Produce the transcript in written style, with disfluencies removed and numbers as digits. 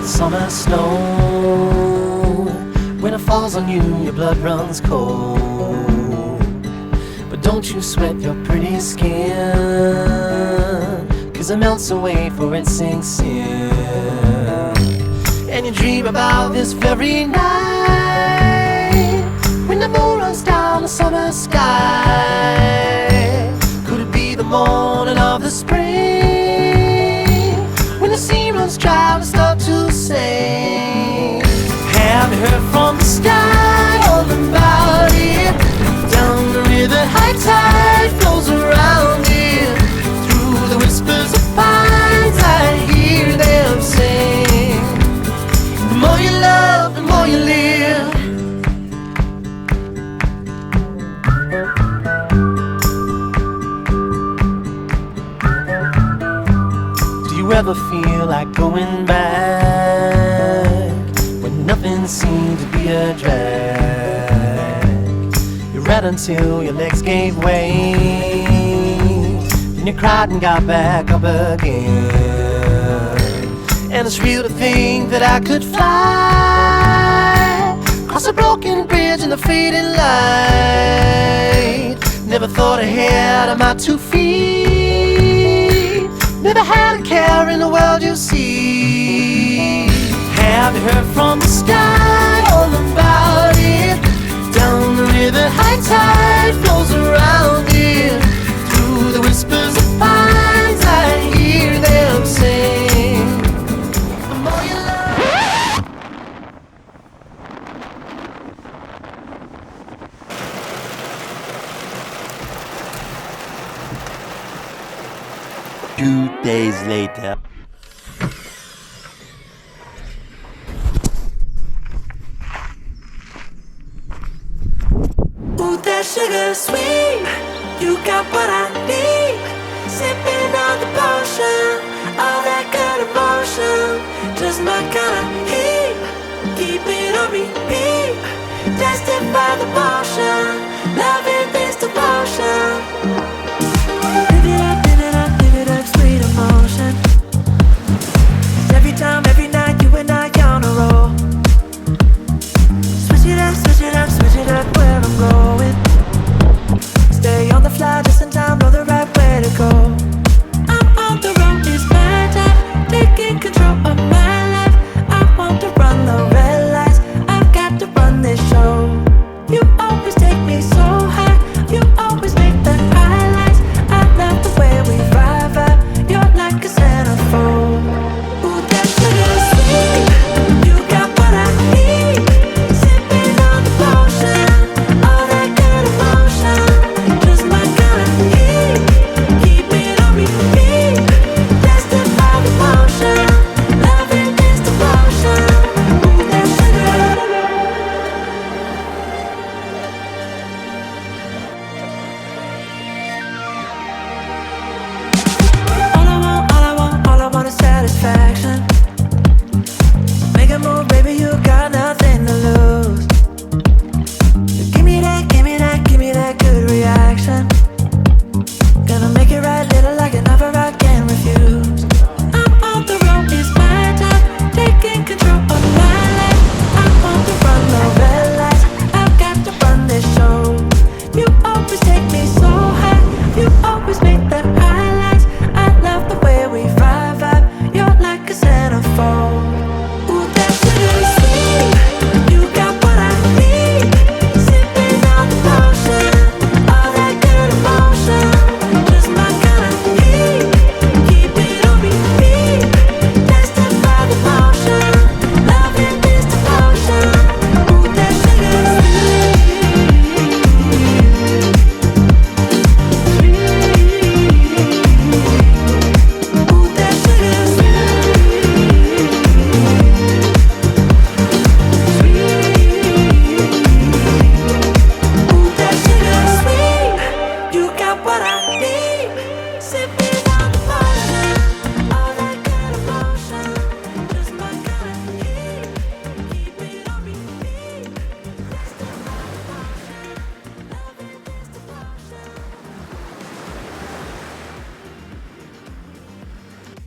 Summer snow, when it falls on you, your blood runs cold. But don't you sweat your pretty skin, 'cause it melts away for it sinks in. And you dream about this very night, when the moon runs down the summer sky. Could it be the morning of the spring, when the sea runs dry and start to sing? Have you heard from the sky all about it? Down the river, high tide flows around it. Through the whispers of pines, I hear them sing. The more you love, the more you live. Do you ever feel like going back, when nothing seemed to be a drag? You read until your legs gave way, then you cried and got back up again. And it's real to think that I could fly across a broken bridge in the fading light. Never thought ahead of my 2 feet, never had a care in the world you see. Have you heard from the sky all about it? Down the river, high tide flows around it. Through the whispers of pines, I hear them sing. The more you love. 2 days later. Ooh, that sugar sweet, you got what I need. Sipping on the potion, all that good emotion, just my kind of heat. Keep it on repeat, tested by the potion, loving this devotion.